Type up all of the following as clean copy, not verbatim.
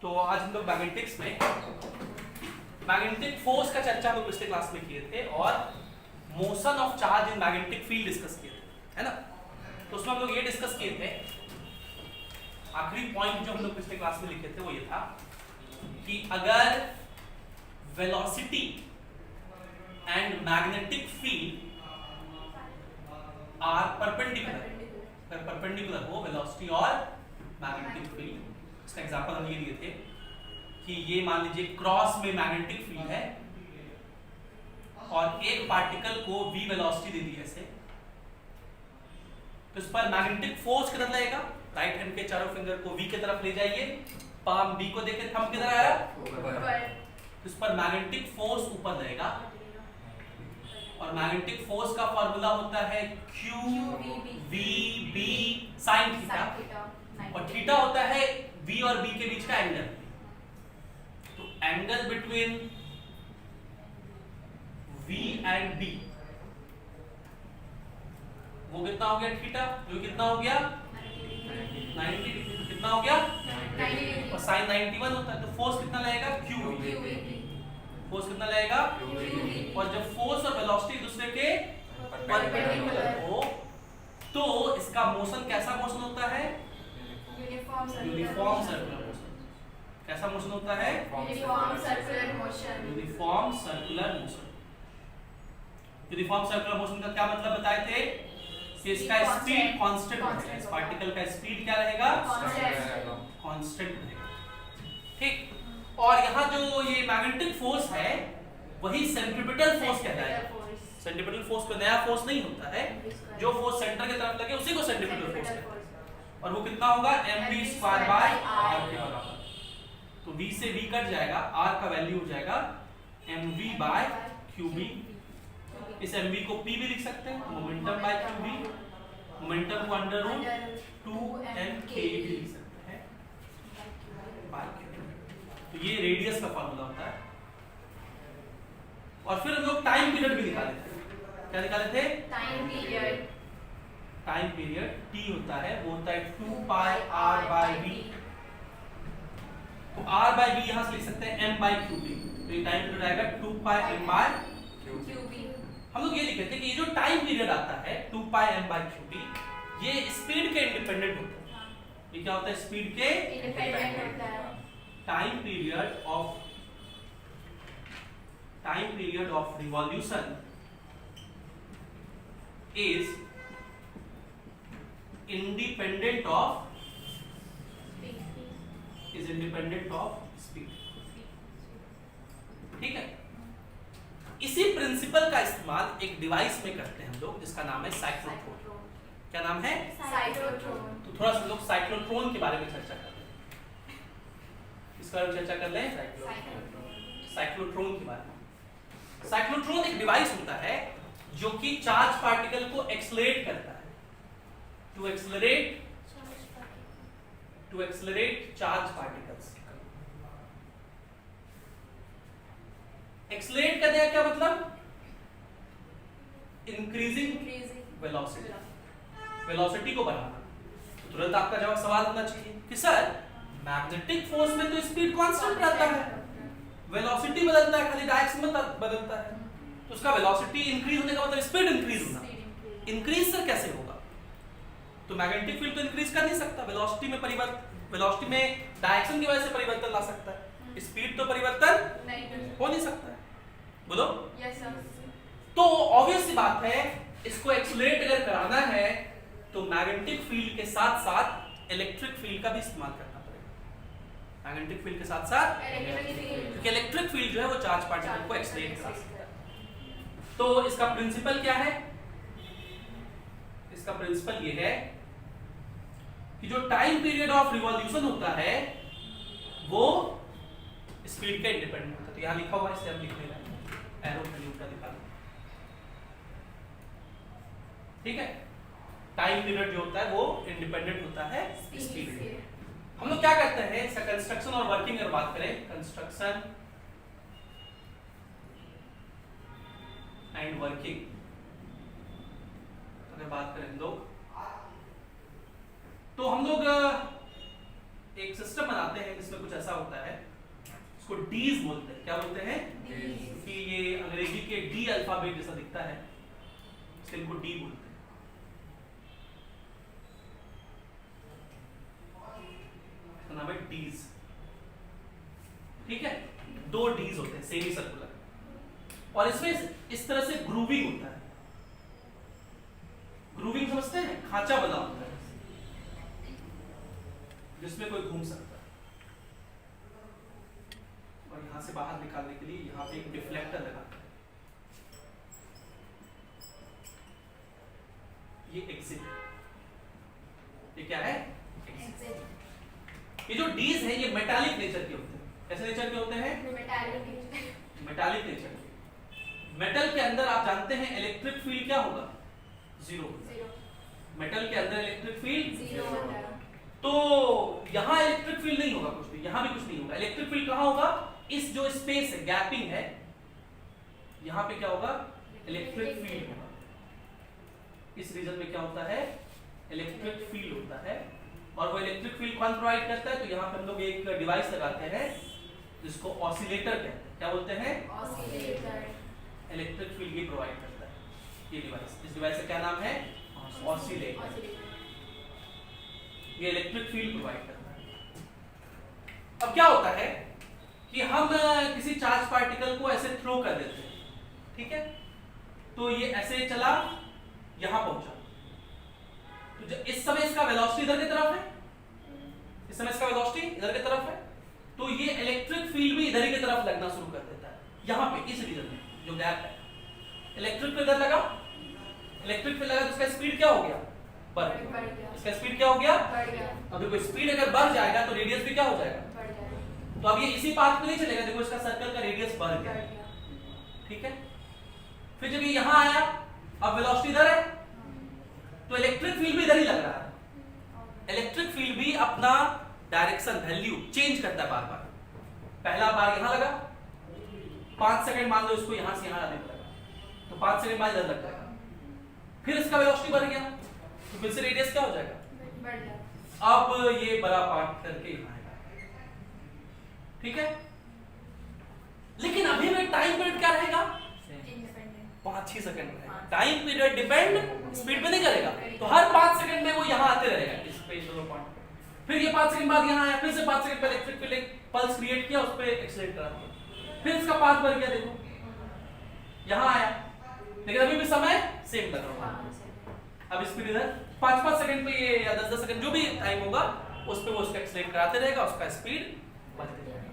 तो आज हम लोग मैग्नेटिक्स में मैग्नेटिक फोर्स का चर्चा हम लोग पिछले क्लास में किए थे और motion of charge in magnetic field discuss किए थे, है ना। तो उसमें हम लोग ये डिस्कस किए थे, आखिरी पॉइंट जो हम लोग पिछले क्लास में लिखे थे वो ये था कि अगर velocity and magnetic field are perpendicular, अगर परपेंडिकुलर हो वेलोसिटी और मैग्नेटिक फील्ड, इसका एग्जांपल हम ये दिए थे कि ये मान लीजिए क्रॉस में मैग्नेटिक फील्ड है और एक पार्टिकल को v वेलोसिटी दे दी ऐसे, तो इस पर मैग्नेटिक फोर्स कितना लगेगा। राइट हैंड के चारों फिंगर को v की तरफ ले जाइए, पाम b को देखे, थंब किधर आया ऊपर, तो इस पर मैग्नेटिक फोर्स ऊपर लगेगा और मैग्नेटिक फोर्स का फार्मूला होता है q v b sin theta और थीटा होता है v और b के बीच का एंगल। तो angle between v and b वो कितना हो गया थीटा, जो कितना हो गया 90 डिग्री, कितना हो गया 90 और sin 91 होता है, तो फोर्स कितना लगेगा q, फोर्स कितना लगेगा और जब फोर्स और वेलोसिटी दूसरे के परपेंडिकुलर हो तो इसका मोशन कैसा मोशन होता है, यूनिफॉर्म सर्कुलर मोशन। कैसा मोशन होता है, uniform circular motion. Uniform circular motion, uniform circular motion का क्या मतलब बताए थे कि इसका स्पीड कांस्टेंट होता है, इस पार्टिकल का स्पीड क्या रहेगा, कांस्टेंट रहेगा, ठीक। और यहाँ जो ये मैग्नेटिक फोर्स है वही सेंट्रीपिटल फोर्स कहलाएगा। सेंट्रीपिटल फोर्स कोई नया फोर्स नहीं होता है, जो फोर्स सेंटर की तरफ लगे उसी को सेंट्रीपिटल फोर्स कहते हैं और वो कितना होगा mv स्क्वायर बाय r के बराबर। तो v से v कट जाएगा, r का वैल्यू हो जाएगा mv बाय qb। इस mv को p भी लिख सकते हैं, मोमेंटम बाय qb, मोमेंटम को अंडर रूट 2mk भी लिख सकते हैं बाय q। तो ये रेडियस का फार्मूला होता है और फिर हम लोग टाइम पीरियड भी निकाले थे। क्या निकाले थे, time period. Time period t होता है, वो होता है 2 पाई r बाय v। तो r बाय v यहां से लिख सकते हैं m बाय qb, तो ये टाइम पीरियड आएगा 2 पाई m बाय qb। हम लोग ये लिखे थे कि ये जो टाइम पीरियड आता है 2 पाई m बाय qb ये स्पीड के इंडिपेंडेंट होता है। ये क्या होता है, स्पीड के इंडिपेंडेंट होता है। Time period of revolution is independent of speed, ठीक है। इसी प्रिंसिपल का इस्तेमाल एक डिवाइस में करते हैं हम लोग जिसका नाम है साइक्लोट्रॉन। क्या नाम है, साइक्लोट्रॉन। तो थोड़ा सा लोग साइक्लोट्रॉन के बारे में चर्चा कर लें, इसके बारे में चर्चा कर लें, साइक्लोट्रॉन के बारे में। साइक्लोट्रॉन एक डिवाइस होता है जो कि चार्ज पार्टिकल को एक्सेलरेट करता है, to accelerate charge particles. Accelerate करने का क्या मतलब, इंक्रीजिंग वेलोसिटी, वेलोसिटी को बढ़ाना। तो तुरंत आपका जवाब सवाल होना चाहिए कि सर मैग्नेटिक फोर्स में तो स्पीड कांस्टेंट रहता है, वेलोसिटी बदलता है, खाली डायरेक्शन बदलता है, तो उसका वेलोसिटी इंक्रीज होने का मतलब स्पीड इंक्रीज होना। इंक्रीज सर कैसे होगा, तो मैग्नेटिक फील्ड तो इंक्रीज कर नहीं सकता, वेलोसिटी में डायरेक्शन की वजह से परिवर्तन ला सकता है, स्पीड तो परिवर्तन हो नहीं सकता है, बोलो। Yes sir. तो ऑब्वियस सी बात है, इसको एक्सेलरेट अगर कराना है तो मैग्नेटिक फील्ड के साथ साथ इलेक्ट्रिक फील्ड का भी इस्तेमाल करना पड़ेगा। मैग्नेटिक फील्ड के साथ साथ क्योंकि इलेक्ट्रिक फील्ड जो है वो चार्ज पार्टिकल को एक्सेलरेट करा सकता है। तो इसका प्रिंसिपल क्या है, इसका प्रिंसिपल ये है कि जो टाइम पीरियड ऑफ रिवॉल्यूशन होता है वो स्पीड के इंडिपेंडेंट होता है। तो यहां लिखा हुआ है, इसे हम लिख ले रहे हैं, एरो वैल्यू का लिखा है, ठीक है। टाइम पीरियड जो होता है वो इंडिपेंडेंट होता है स्पीड के। हम लोग क्या करते हैं, इसका कंस्ट्रक्शन और वर्किंग अगर बात करें, कंस्ट्रक्शन एंड वर्किंग अगर बात करें लोग, तो हम लोग एक सिस्टम बनाते हैं जिसमें कुछ ऐसा होता है, इसको डीज बोलते हैं। क्या बोलते हैं? क्योंकि ये अंग्रेजी के डी अल्फाबेट जैसा दिखता है, इसलिए इनको डी बोलते हैं। नाम है डीज। ठीक है, दो डीज होते हैं सेमी सर्कुलर, और इसमें इस तरह से ग्रूविंग होता है। ग्रूविंग समझते हैं? खांचा बना होता है जिसमें कोई घूम सकता है, और यहां से बाहर निकालने के लिए यहां पे एक डिफ्लेक्टर लगाता है। ये एग्जिट, ये क्या है? Exit. ये जो डीज है ये मेटालिक नेचर के होते हैं। कैसे नेचर के होते हैं? मेटालिक नेचर के। मेटल के अंदर आप जानते हैं इलेक्ट्रिक फील्ड क्या होगा? जीरो। मेटल के अंदर इलेक्ट्रिक फील्ड जीरो होता है। तो यहां इलेक्ट्रिक फील्ड नहीं होगा कुछ भी, यहां भी कुछ नहीं होगा। इलेक्ट्रिक फील्ड कहां होगा? इस जो स्पेस है, गैपिंग है, यहां पे क्या होगा? इलेक्ट्रिक फील्ड होगा। इस रीजन में क्या होता है? इलेक्ट्रिक फील्ड होता है। और वो इलेक्ट्रिक फील्ड कौन प्रोवाइड करता है? तो यहाँ पे हम लोग एक डिवाइस लगाते हैं जिसको ऑसिलेटर कहते हैं। क्या बोलते हैं? ऑसिलेटर। इलेक्ट्रिक फील्ड ही प्रोवाइड करता है ये डिवाइस। इस डिवाइस का क्या नाम है? ऑसिलेटर। ये इलेक्ट्रिक फील्ड प्रोवाइड करता है। अब क्या होता है कि हम किसी चार्ज पार्टिकल को ऐसे थ्रो कर देते हैं, ठीक है? तो ये ऐसे चला, यहां पहुंचा, तो इस समय इसका वेलोसिटी इधर की तरफ है, इस समय इसका वेलोसिटी इधर की तरफ है, तो ये इलेक्ट्रिक फील्ड भी इधर ही की तरफ लगना शुरू कर देता है। यहां पे इस रीजन में जो गैप है, इलेक्ट्रिक फील्ड इधर लगा, इलेक्ट्रिक फील्ड लगा तो इसका स्पीड क्या हो गया? बढ़ गया। इसका स्पीड क्या हो गया? बढ़ गया। अब देखो स्पीड अगर बढ़ जाएगा तो रेडियस भी क्या हो जाएगा? बढ़ जाएगा। तो अब ये इसी पाथ पे नहीं चलेगा। देखो इसका सर्कल का रेडियस बढ़ गया, बढ़ गया। ठीक है? फिर जब ये यहां आया, अब वेलोसिटी इधर है, तो इलेक्ट्रिक फील्ड भी इधर ही लग रहा है। इलेक्ट्रिक फील्ड भी अपना डायरेक्शन वैल्यू चेंज करता है बार बार। पहला बार यहां लगा, 5 सेकंड मान लो इसको यहां से यहां आने लगा, तो 5 सेकंड बाद इधर लग जाएगा। फिर इसका वेलोसिटी बढ़ गया, तो फिर से रेडियस क्या हो जाएगा? बढ़ गया। अब ये बड़ा पार्ट करके यहां आएगा, ठीक है? लेकिन अभी में टाइम पीरियड क्या रहेगा? 5-6 सेकंड रहेगा। टाइम पीरियड डिपेंड स्पीड पे नहीं करेगा, तो हर 5 सेकंड में वो यहां आते रहेगा इस पे दोनों पॉइंट पे। फिर ये 5 सेकंड बाद यहां आया, फिर से 5 सेकंड पे इलेक्ट्रिक फील्ड एक पल्स क्रिएट किया, उस पे एक्सीलरेट करा दिया, फिर इसका पाथ बढ़ गया। देखो यहां आया, लेकिन अभी भी समय सेम लग रहा है। अब स्पीड इधर 5-5 सेकंड पे ये या 10-10 सेकंड जो भी टाइम होगा उस पे वो उसका एक्सीलरेट कराते रहेगा, उसका स्पीड बढ़ते रहेगा।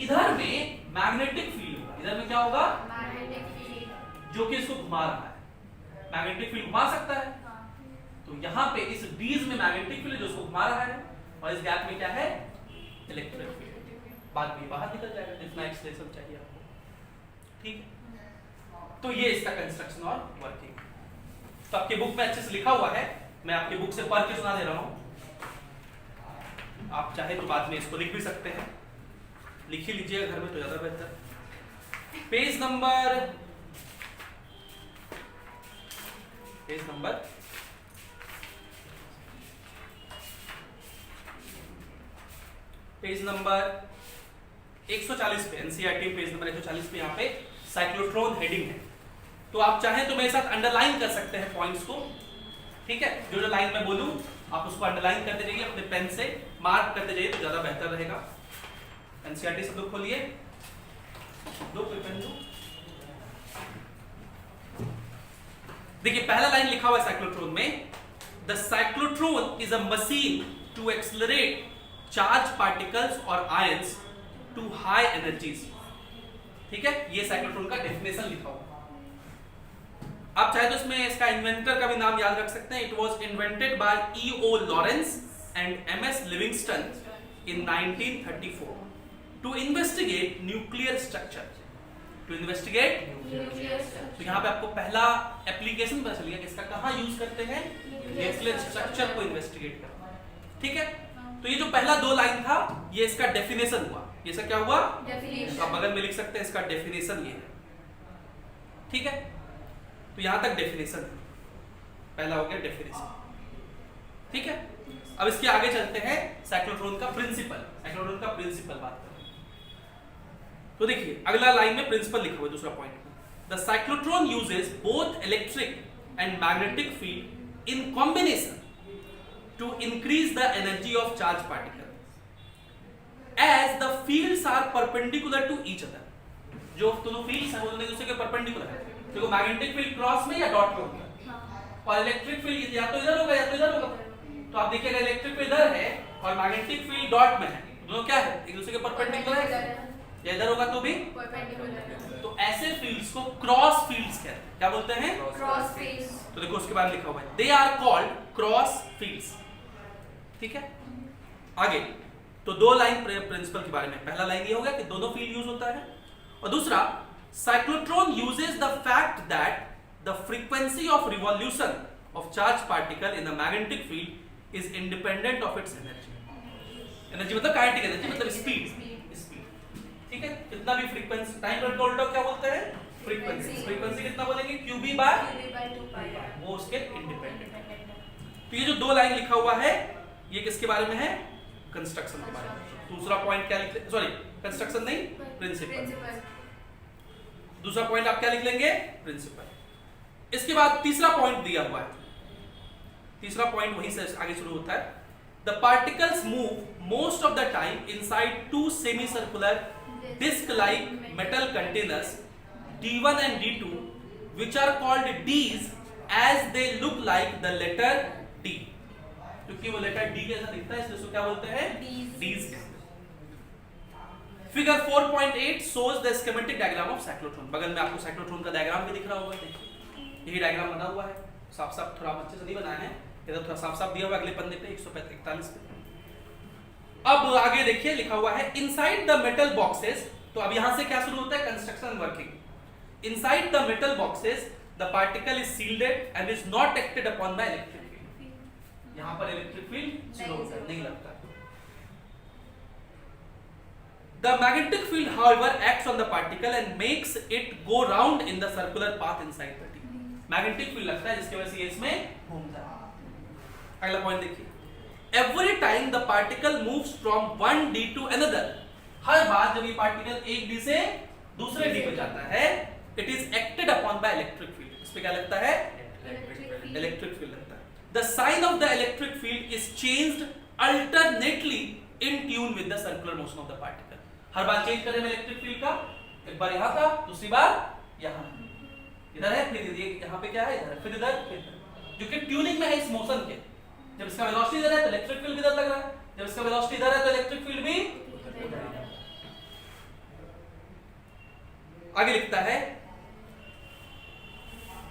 इधर में मैग्नेटिक फील्ड होगा। इधर में क्या होगा? मैग्नेटिक फील्ड, जो कि इसको घुमा रहा है। मैग्नेटिक फील्ड घुमा सकता है, तो यहाँ पे इस डीज में मैग्नेटिक फील्ड जो उसको घुमा रहा है, और इस गैप में क्या है? Electric field. बाद में बाहर निकल जाएगा जितना एक्सप्रेशन चाहिए आपको, ठीक है? तो ये इसका कंस्ट्रक्शन और वर्किंग। तो आपके बुक में अच्छे से लिखा हुआ है, मैं आपके बुक से पढ़ के सुना दे रहा हूं। आप चाहे तो बाद में इसको लिख भी सकते हैं, लिख ही लीजिएगा घर में तो ज्यादा बेहतर। पेज नंबर पेज नंबर 140 पे, एनसीईआरटी पेज नंबर 140 पे यहाँ पे साइक्लोट्रॉन हेडिंग है। तो आप चाहें तो मेरे साथ अंडरलाइन कर सकते हैं पॉइंट्स को, ठीक है? जो जो लाइन मैं बोलूं आप उसको अंडरलाइन करते जाइए, अपने पेन से मार्क करते जाइए तो ज्यादा बेहतर रहेगा। एनसीईआरटी सब लोग खोलिए, दो पेन दो। देखिए पहला लाइन लिखा हुआ है साइक्लोट्रॉन में, the cyclotron is a machine to accelerate charge particles और आयंस टू हाई एनर्जीज। ठीक है, ये साइक्लोट्रॉन का डेफिनेशन लिखा हुआ। आप चाहे तो इसमें इसका इन्वेंटर का भी नाम याद रख सकते हैं। It was invented by E.O. Lawrence and M.S. Livingston in 1934 to investigate nuclear structure. To investigate, तो यहाँ पे आपको पहला एप्लीकेशन पता चल गया कि इसका कहाँ यूज करते हैं, न्यूक्लियर स्ट्रक्चर को इन्वेस्टिगेट करना। ठीक है, तो ये जो पहला दो लाइन था ये इसका डेफिनेशन हुआ। ये इसका क्या हुआ? डेफिनेशन। आप बगल में लिख सकते हैं इसका डेफिनेशन ये है। ठीक है, तो यहां तक डेफिनेशन पहला हो गया डेफिनेशन। ठीक है, अब इसके आगे चलते हैं साइक्लोट्रॉन का प्रिंसिपल। साइक्लोट्रॉन का प्रिंसिपल बात करें तो देखिए अगला लाइन में प्रिंसिपल लिखा हुआ है दूसरा पॉइंट में, the cyclotron uses both electric and magnetic field in combination to increase the energy of charge particle as the fields are perpendicular to each other. जो दोनों फील्ड्स हैं वो दोनों एक दूसरे के परपेंडिकुलर है। देखो मैग्नेटिक फील्ड क्रॉस में या डॉट में होगा, और इलेक्ट्रिक फील्ड या तो इधर होगा या तो इधर होगा। तो आप देखिएगा इलेक्ट्रिक फील्ड इधर है और मैग्नेटिक फील्ड डॉट में है, दोनों क्या है एक दूसरे के परपेंडिकुलर है, या इधर होगा तो भी परपेंडिकुलर। तो ऐसे फील्ड्स को क्रॉस फील्ड्स कहते हैं। क्या बोलते हैं? Cross fields. तो देखो उसके बाद लिखा हुआ है they are called cross fields. ठीक है, आगे तो दो लाइन प्रिंसिपल के बारे में, पहला लाइन ये हो गया कि दोनों फील्ड यूज होता है, और दूसरा cyclotron uses the fact that the frequency of revolution of charge particle in the magnetic field is independent of its energy. Energy मतलब काइनेटिक एनर्जी मतलब स्पीड। ठीक है, कितना भी फ्रीक्वेंसी, टाइम कंट्रोल्ड क्या बोलते हैं? फ्रीक्वेंसी। फ्रीक्वेंसी कितना बोलेंगे? QB बाय 2π, वो उसके इंडिपेंडेंट है। तो ये जो दो लाइन लिखा हुआ है ये किसके बारे में है? कंस्ट्रक्शन के बारे में। दूसरा पॉइंट क्या लिख, सॉरी कंस्ट्रक्शन नहीं, प्रिंसिपल। दूसरा पॉइंट आप क्या लिख लेंगे? प्रिंसिपल। इसके बाद तीसरा पॉइंट दिया हुआ है, तीसरा पॉइंट वहीं से आगे शुरू होता है। The particles move most of the time inside two semicircular disc-like metal containers D1 and D2, which are called Ds as they look like the letter D. क्योंकि वो लेटर D जैसा दिखता है इसलिए उसको क्या बोलते हैं? Ds। Figure 4.8 shows the schematic diagram of cyclotron। बगल में आपको साइक्लोट्रॉन का डायग्राम भी दिख रहा होगा, देखिए यही डायग्राम बना हुआ है। साफ साफ थोड़ा अच्छे से नहीं बनाया है, इधर थोड़ा साफ साफ दिया हुआ अगले पन्ने पे 141 पे। अब आगे देखिए लिखा हुआ है इनसाइड द मेटल बॉक्सेस। तो अब यहां से क्या शुरू होता है? Construction working. Inside the metal boxes the particle is shielded and is not acted upon by electric field. यहां पर इलेक्ट्रिक फील्ड जीरो होता है, नहीं लगता। The magnetic field however acts on the particle and makes it go round in the circular path inside the D। Magnetic field लगता है जिसकी वजह से ये इसमें घूमता है। अगला पॉइंट देखिए every time the particle moves from one D to another. हर बार जब ये पार्टिकल एक डी से दूसरे डी पे जाता है it is acted upon by electric field. इस पे क्या लगता है? इलेक्ट्रिक फील्ड लगता है। The sign of the electric field is changed alternately in tune with the circular motion of the particle. हर बार चेंज करें इलेक्ट्रिक फील्ड का, एक बार यहां था, दूसरी बार यहां, इधर है, फिर ये यहां पे क्या है, इधर, फिर इधर, फिर जो कि ट्यूनिंग में है इस मोशन के। जब इसका वेलोसिटी इधर है तो इलेक्ट्रिक फील्ड भी इधर लग रहा है, जब इसका वेलोसिटी इधर है तो इलेक्ट्रिक फील्ड भी इधर है। आगे लिखता है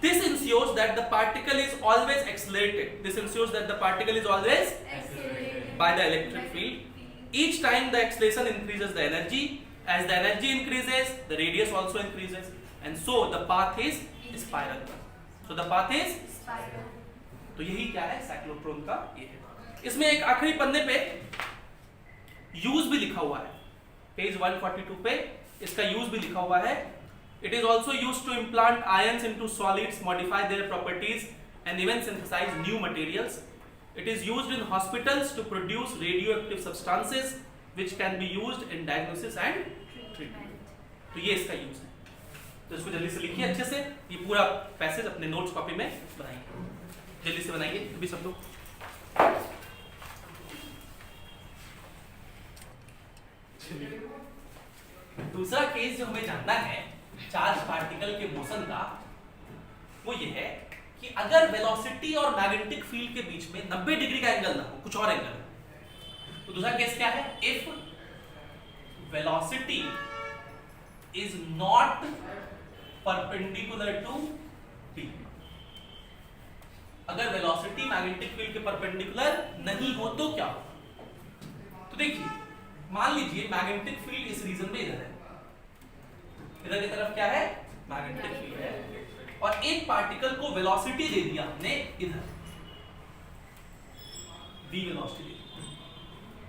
this ensures that the particle is always accelerated। this ensures that the particle is always by the electric field। each time the acceleration increases the energy, as the energy increases the radius also increases, and so the path is spiral। so the path is spiral। तो यही क्या है cyclotron का ये है। इसमें एक आखिरी पन्ने पे यूज भी लिखा हुआ है, पेज 142 पे इसका यूज भी लिखा हुआ है। It is also use to implant ions into solids, modify their properties and even synthesise new materials. It is used in hospitals to produce radioactive substances which can be used in diagnosis and treatment। तो ये इसका use है। तो इसको जल्दी से लिखिए अच्छे से, ये पूरा पैसेज अपने नोट्स कॉपी में बनाइए, जल्दी से बनाइए अभी सब लोग। दूसरा केस जो हमें जानना है चार्ज पार्टिकल के मोशन का वो ये है कि अगर वेलोसिटी और मैग्नेटिक फील्ड के बीच में 90 डिग्री का एंगल ना हो, कुछ और एंगल हो, तो दूसरा केस क्या है? If velocity is not perpendicular to T. अगर वेलोसिटी मैग्नेटिक फील्ड के परपेंडिकुलर नहीं हो तो क्या हो? तो देखिए मान लीजिए मैग्नेटिक फील्ड इस रीजन में इधर है, इधर की तरफ क्या है? मैग्नेटिक फील्ड है, और एक पार्टिकल को वेलोसिटी दे दिया हमने इधर v वेलोसिटी,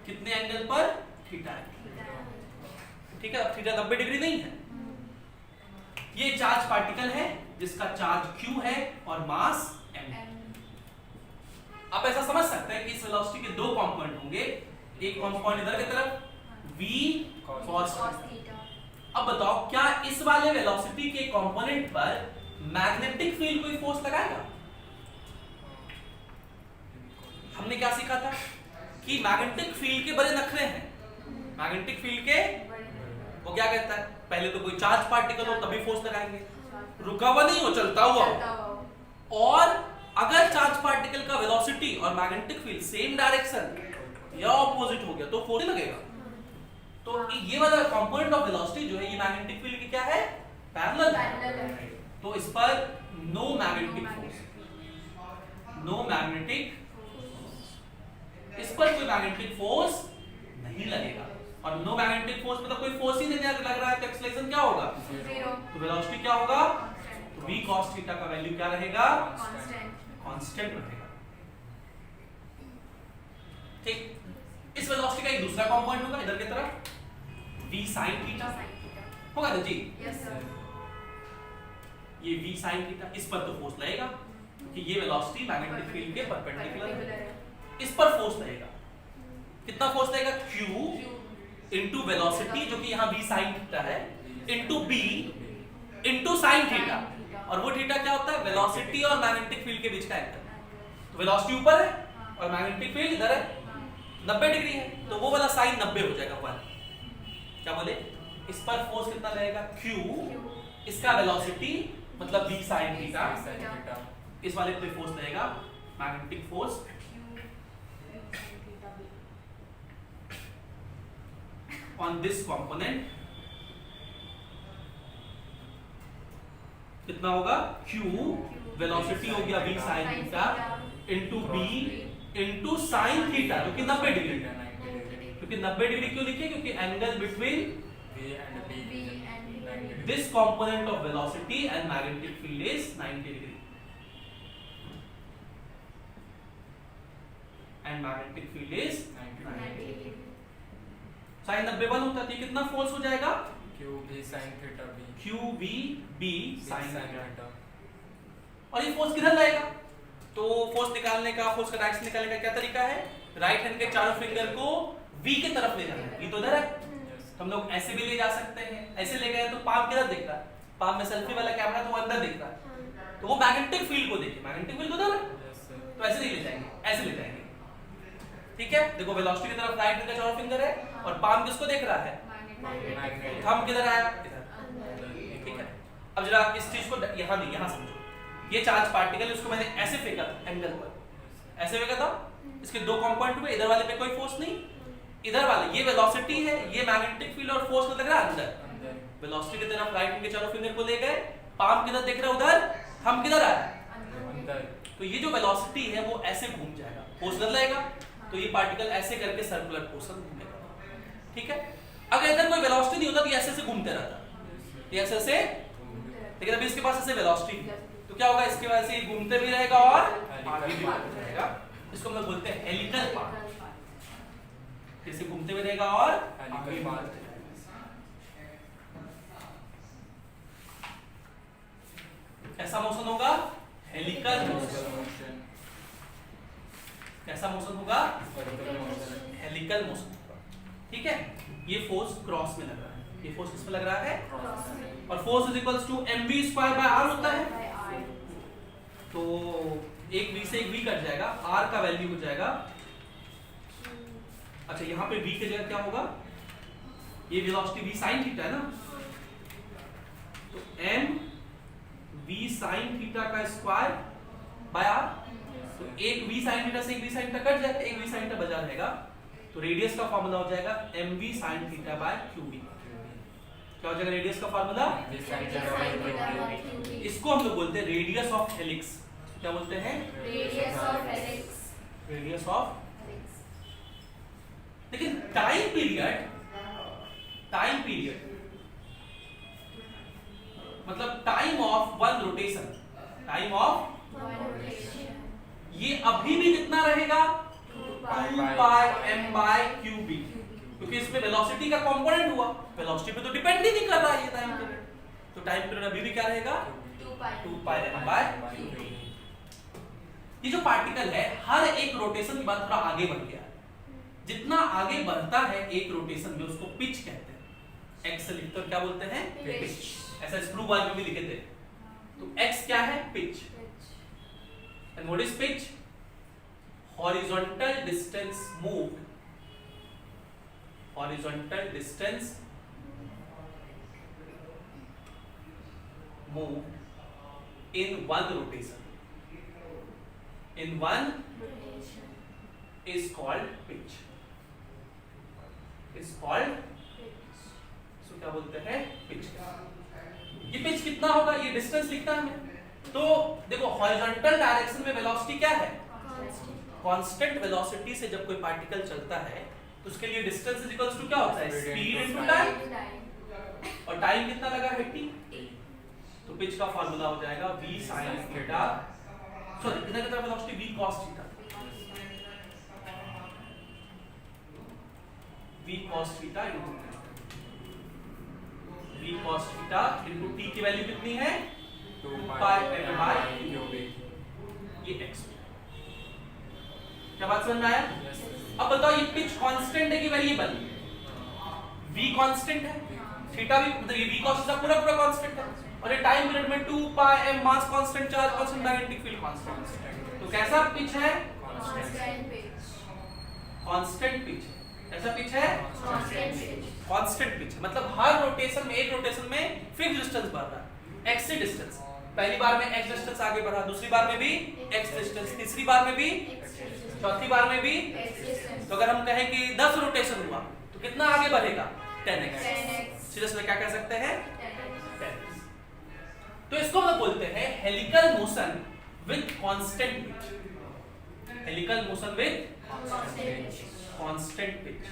कितने एंगल पर? थीटा। ठीक है, अब थीटा 90 डिग्री नहीं है। ये चार्ज पार्टिकल है जिसका चार्ज q है और मास m। आप ऐसा समझ सकते हैं कि इस वेलोसिटी के दो कंपोनेंट होंगे, एक कंपोनेंट इधर की तरफ v cos थीटा। अब बताओ क्या इस वाले वेलोसिटी के कंपोनेंट पर मैग्नेटिक फील्ड कोई फोर्स लगाएगा? हमने क्या सीखा था कि मैग्नेटिक फील्ड के बड़े नखरे हैं। मैग्नेटिक फील्ड के वो क्या कहता है, पहले तो कोई चार्ज पार्टिकल हो तभी फोर्स लगाएंगे, रुका हुआ नहीं हो, चलता हुआ हो। और अगर चार्ज पार्टिकल का वेलोसिटी और मैग्नेटिक फील्ड सेम डायरेक्शन या ऑपोजिट हो गया तो फोर्स लगेगा। तो ये वाला कंपोनेंट ऑफ वेलोसिटी जो है ये मैग्नेटिक फील्ड की क्या है, पैरेलल है। तो इस पर no magnetic force, no magnetic, इस पर कोई मैग्नेटिक फोर्स नहीं लगेगा। और नो मैग्नेटिक फोर्स मतलब कोई फोर्स ही नहीं लग रहा है तो एक्सेलरेशन क्या होगा, जीरो। तो वेलोसिटी क्या होगा, तो v cos थीटा का वैल्यू क्या रहेगा, कांस्टेंट रहेगा। ठीक, इस वेलोसिटी का एक दूसरा कंपोनेंट होगा इधर की तरफ v sin थीटा होगा ना जी। Yes sir. ये v sin थीटा, इस पर तो फोर्स लगेगा क्योंकि ये वेलोसिटी मैग्नेटिक फील्ड के परपेंडिकुलर है। इस पर फोर्स लगेगा, कितना फोर्स लगेगा, q इनटू वेलोसिटी जो कि यहाँ v sin थीटा है into b into sin theta. और वो थीटा क्या होता है, वेलोसिटी और मैग्नेटिक फील्ड के बीच का एंगल। तो वेलोसिटी ऊपर है और मैग्नेटिक फील्ड इधर है, 90 डिग्री है, तो वो वाला साइन 90 हो जाएगा 1। क्या बोले, इस पर फोर्स कितना लगेगा, q, इसका वेलोसिटी मतलब v sin थीटा, इस वाले पे फोर्स लगेगा magnetic force on this component, कितना होगा, q वेलोसिटी हो गया v sin theta into b into sin theta जो कि 90 डिग्री है। क्योंकि 90 डिग्री क्यों लिखे, क्योंकि angle between this component of velocity and magnetic field is 90 degree and magnetic field is 90 degree। sin 90 1 होता है तो कितना फोर्स हो जाएगा, qv sin theta b, qvb sin sin theta. Theta. और ये फोर्स किधर लाएगा, तो फोर्स निकालने का, फोर्स का डायरेक्शन निकालने का क्या तरीका है, राइट हैंड के चारों फिंगर को v की तरफ ले जाना है। ये तो इधर है, हम लोग ऐसे भी ले जा सकते हैं, ऐसे ले गए तो पाम किधर दिख रहा है, पाम में सेल्फी वाला कैमरा तो वो अंदर दिख रहा है, तो वो मैग्नेटिक फील्ड को देखिए, मैग्नेटिक फील्ड उधर है, तो ऐसे नहीं ले जाएंगे, ऐसे ले जाएंगे। ठीक है, देखो वेलोसिटी की तरफ राइट हैंड का चारों फिंगर है और पाम किसको देख रहा है, थंब किधर आया, इधर। ठीक है, अब जरा इस चीज को यहाँ नहीं, यहाँ समझो, ये चार्ज पार्टिकल इसको मैंने ऐसे फेंका था एंगल पर, ऐसे फेंका था, इसके दो कंपोनेंट हुए, इधर वाले पे कोई फोर्स नहीं, इधर वाले ये वेलोसिटी है, ये मैग्नेटिक फील्ड और फोर्स लग रहा है अंदर। वेलोसिटी की तरफ राइट हैंड के चारों फिंगर को ले गए, पाम किधर देख रहा है उधर, हम किधर आया अंदर, तो ये जो वेलोसिटी है वो ऐसे घूम जाएगा, फोर्स इधर लगेगा, तो ये पार्टिकल ऐसे करके सर्कुलर मोशन घूमेगा। ठीक है, अगर इधर कोई वेलोसिटी नहीं होता तो ऐसे से घूमते रहता, ये ऐसे से, लेकिन अभी इसके पास ऐसे वेलोसिटी तो क्या होगा, इसके वजह से ये घूमते भी रहेगा और आगे भी बढ़ता रहेगा। इसको हम लोग बोलते हैं हेलिकल पाथ, जैसे घूमते हुए रहेगा और आगे भी बढ़ता रहेगा। कैसा मोशन होगा, हेलिकल मोशन। कैसा मोशन होगा, हेलिकल मोशन होगा। ठीक है, ये फोर्स क्रॉस में लग रहा है, ये फोर्स किस पे लग रहा है, और force is equals to mv square by r होता है, तो एक v से एक v कट जाएगा, r का वैल्यू हो जाएगा, अच्छा यहाँ पे v की जगह क्या होगा, ये वेलोसिटी v sin थीटा है ना, तो m v sin थीटा का स्क्वायर बाय r, तो एक v sin थीटा से एक v sin थीटा कट जाएगा, एक v sin थीटा बचा रहेगा, तो रेडियस का फार्मूला हो जाएगा mv sin theta by qv। क्या हो जाएगा रेडियस का फार्मूला, इसको हम लोग बोलते हैं रेडियस ऑफ हेलिक्स। क्या बोलते हैं, radius of helix. Radius of, लेकिन टाइम पीरियड मतलब time of one rotation, time of ये अभी भी कितना रहेगा, 2 पाई m बाय qb, क्योंकि इसमें वेलोसिटी का कंपोनेंट हुआ, वेलोसिटी पे तो डिपेंड ही नहीं कर रहा है ये टाइम पीरियड, तो टाइम पीरियड अभी भी क्या रहेगा, 2 पाई m बाय qb। ये जो पार्टिकल है हर एक रोटेशन के बाद थोड़ा आगे बढ़ गया है, जितना आगे बढ़ता है एक रोटेशन में उसको पिच कहते हैं। एक्स से लिखते हैं क्या बोलते हैं? पिच। ऐसा स्क्रू बॉल में भी लिखे थे। तो एक्स क्या है? Pitch. And what is pitch? Horizontal distance moved, horizontal distance moved in one rotation, in one is called pitch, is called so क्या बोलते हैं? pitch। ये pitch कितना होगा? ये डिस्टेंस लिखता है हमें। तो देखो हॉरिजॉन्टल डायरेक्शन में वेलोसिटी क्या है? कांस्टेंट वेलोसिटी से जब कोई पार्टिकल चलता है तो उसके लिए डिस्टेंस इज इक्वल्स टू क्या होता है? Speed into time. और टाइम कितना लगा है? t। तो पिच का फार्मूला हो जाएगा v sin थीटा, सॉरी कितना कितना velocity? v cos theta, v cos theta into v cos theta into t की वैल्यू कितनी है? 2 पाई m बाय q। ये x। क्या बात समझ में आया? अब बताओ ये पिच कांस्टेंट है कि वेरिएबल? v कांस्टेंट है, थीटा भी मतलब ये v cos थीटा पूरा पूरा कांस्टेंट है, और ये टाइम पीरियड में 2 पाई m mass constant, charge constant, magnetic field constant. तो कैसा पिच है? Constant pitch. कांस्टेंट पिच है। ऐसा पिच है? Constant pitch. कांस्टेंट पिच मतलब हर रोटेशन में, एक रोटेशन में फिक्स डिस्टेंस बढ़ रहा है, x से डिस्टेंस। पहली बार में x डिस्टेंस आगे बढ़ा, दूसरी बार में भी x डिस्टेंस, तीसरी बार में भी, चौथी बार में भी। तो अगर हम कहें कि 10 रोटेशन हुआ तो कितना आगे बढ़ेगा? 10x। सीधे सीधे क्या कह सकते हैं? 10x। तो इसको हम बोलते हैं helical motion with constant pitch. Helical motion with constant pitch.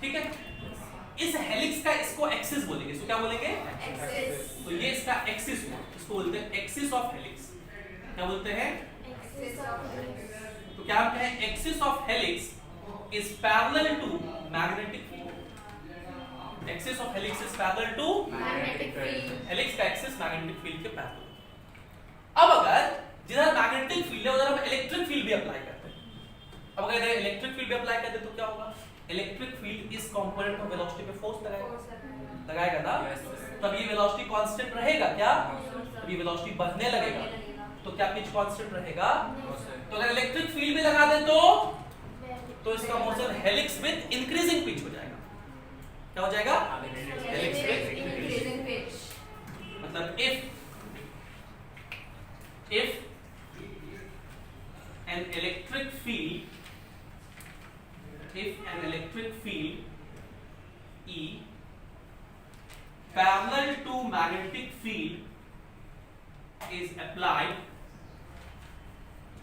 ठीक है? इस हेलिक्स का इसको एक्सिस बोलेंगे। इसको क्या बोलेंगे? एक्सिस। तो ये इसका एक्सिस हुआ, इसको बोलते हैं एक्सिस ऑफ हेलिक्स। क्या बोलते हैं? Axis of helix. तो क्या हम कहें? Axis of helix is parallel to magnetic field. Axis of helix is parallel to magnetic field. Helix का एक्सिस मैग्नेटिक फील्ड के पैरेलल। अब अगर जिधर मैग्नेटिक फील्ड है उधर हम इलेक्ट्रिक फील्ड भी अप्लाई करते हैं। अब अगर इधर इलेक्ट्रिक फील्ड भी अप्लाई करते तो क्या होगा? इलेक्ट्रिक फील्ड इस कंपोनेंट ऑफ वेलोसिटी पे फोर्स लगाएगा ना, तब ये वेलोसिटी कांस्टेंट रहेगा क्या? तब ये वेलोसिटी बढ़ने लगेगा, तो क्या पिच कांस्टेंट रहेगा? तो अगर इलेक्ट्रिक फील्ड भी लगा दे तो इसका motion helix with increasing pitch हो जाएगा। क्या हो जाएगा? Helix with increasing pitch. मतलब if an electric field E parallel to magnetic field is applied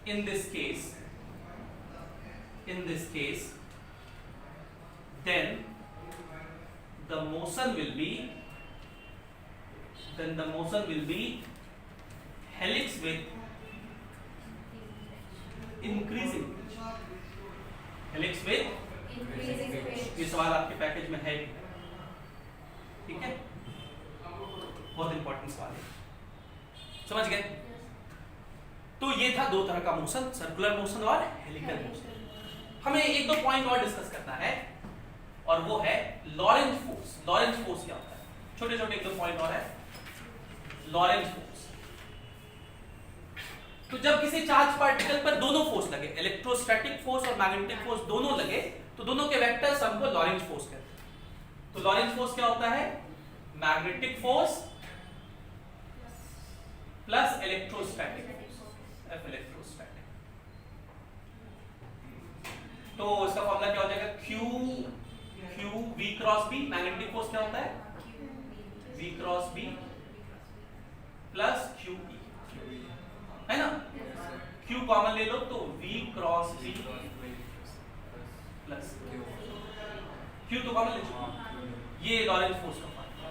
in this case, then the motion will be helix with increasing pitch। helix with increasing pitch. ये सवाल आपके package में है, ठीक है? बहुत important सवाल है, समझ गए? तो ये था दो तरह का मोशन, सर्कुलर मोशन और हेलिकल मोशन। हमें एक दो पॉइंट और डिस्कस करना है, और वो है लॉरेंज फोर्स। लॉरेंज फोर्स क्या होता है? छोटे छोटे एक दो पॉइंट और है। लॉरेंज फोर्स, तो जब किसी चार्ज पार्टिकल पर दोनों फोर्स लगे, इलेक्ट्रोस्टैटिक फोर्स और मैग्नेटिक फोर्स दोनों लगे, तो दोनों के वेक्टर सम को लॉरेंज फोर्स कहते हैं। तो लॉरेंज फोर्स क्या होता है? Magnetic force plus electrostatic force, F electrostatic. तो इसका फॉर्मूला क्या हो जाएगा? Q V cross B। Magnetic force क्या होता है? V cross B plus Q E, है ना? Q कॉमन ले लो तो V cross B plus Q तो कॉमन ले चुके। ये लॉरेंज फोर्स का फॉर्मूला।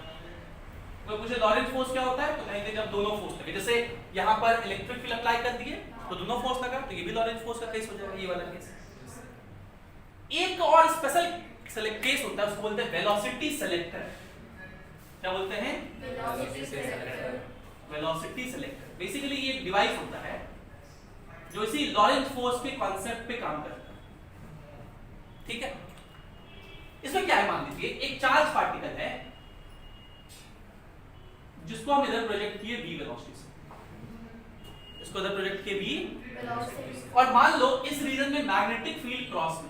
कोई पूछे लॉरेंज फोर्स क्या होता है, तो कहेंगे जब दोनों फोर्स लगे, जैसे यहाँ पर इलेक्ट्रिक फील्ड अप्लाई कर दिए तो दोनों फोर्स लगा, तो ये भी लॉरेंज फोर्स का केस हो जाएगा, ये वाला केस। एक और स्पेशल केस होता है, उसको बोलते हैं वेलोसिटी सेलेक्टर। क्या बोलते हैं? Velocity selector. Velocity selector. Basically ये एक डिवाइस होता है जो इसी लॉरेंज फोर्स के कॉन्सेप्ट पे काम करता है, ठीक है। इसमें क्या है, मान लीजिए एक चार्ज पार्टिकल है जिसको हम इधर प्रोजेक्ट किए v वेलोसिटी से, इसको इधर प्रोजेक्ट किए v, Velocity. और मान लो इस रीजन में मैग्नेटिक फील्ड क्रॉस में,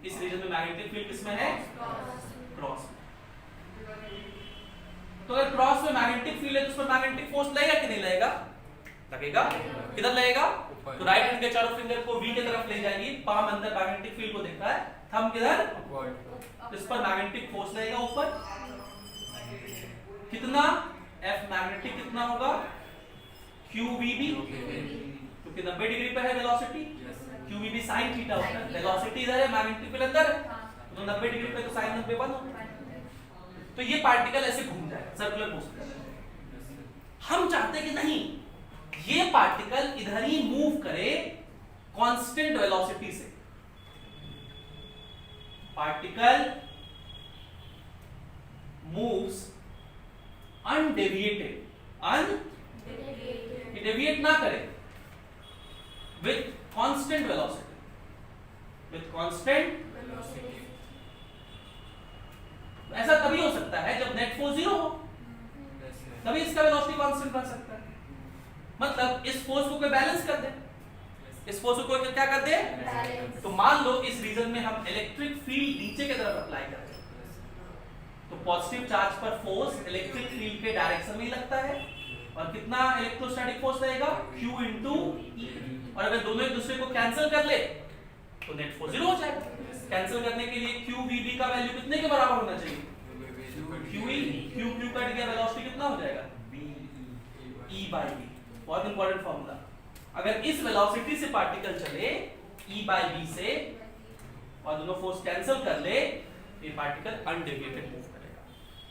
इस रीजन में मैग्नेटिक फील्ड किसमें है, क्रॉस में। तो अगर क्रॉस में मैग्नेटिक फील्ड है तो उस पर मैग्नेटिक फोर्स लगेगा कि नहीं लगेगा, लगेगा। किधर लगेगा, तो राइट हैंड के चारों फिंगर को v की तरफ ले जाएगी, पाम अंदर मैग्नेटिक फील्ड को देखता है, थंब किधर, upward, इस पर मैग्नेटिक फोर्स लगेगा ऊपर, कितना F मैग्नेटिक कितना होगा, QVB, क्योंकि 90 डिग्री पे है वेलोसिटी, QVB sin थीटा होता है, वेलोसिटी इधर है मैग्नेटिक फील्ड अंदर है, तो 90 डिग्री पे तो sin 90 1 होगा। तो ये पार्टिकल ऐसे घूम जाएगा सर्कुलर मोशन। हम चाहते हैं कि नहीं, ये पार्टिकल इधर ही मूव करे कांस्टेंट वेलोसिटी से, पार्टिकल मूव्स अनडेविएटेड, डेविएट ना करे with constant velocity, with constant. ऐसा तभी हो सकता है जब नेट फोर्स 0 हो, तभी इसका वेलोसिटी कांस्टेंट बन सकता है। मतलब इस फोर्स को कोई बैलेंस कर दे, इस फोर्स को कोई क्या कर दे, तो मान लो इस रीजन में हम इलेक्ट्रिक फील्ड नीचे की तरफ अप्लाई करते हैं, तो पॉजिटिव चार्ज पर फोर्स इलेक्ट्रिक फील्ड के डायरेक्शन में ही लगता है, और कितना इलेक्ट्रोस्टैटिक फोर्स लगेगा, Q into E। और अगर दोनों एक दूसरे को कैंसिल कर ले तो नेट फोर्स 0 हो जाएगा। कैंसिल करने के लिए QVB का वैल्यू कितने के बराबर होना चाहिए, QE, Q कट गया, वेलोसिटी कितना हो जाएगा, E by V। बहुत इंपॉर्टेंट फॉर्मूला। अगर इस वेलोसिटी से पार्टिकल चले E by V से और दोनों फोर्स कैंसिल कर ले, ये पार्टिकल अनडेविएटेड मूव करेगा,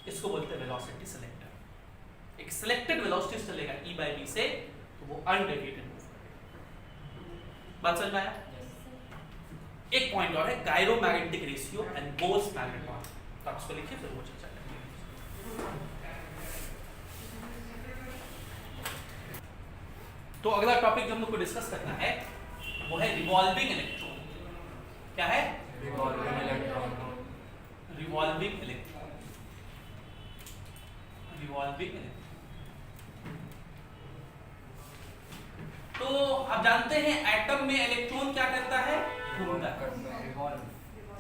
इसको बोलते हैं वेलोसिटी सिलेक्टर। एक सिलेक्टेड वेलोसिटी से चलेगा E by V से, तो वो अनडेविएटेड मूव करेगा। बात समझ में आया? एक पॉइंट और है, gyromagnetic ratio and Bohr's magnet bond, तो आप उसको लिखिए फिर वो चर्चा करेंगे। तो अगला टॉपिक जो हम लोग को डिस्कस करना है वो है रिवॉल्विंग इलेक्ट्रॉन। क्या है, revolving electron, revolving electron, revolving electron. तो आप जानते हैं एटम में इलेक्ट्रॉन क्या करता है, घूमता है,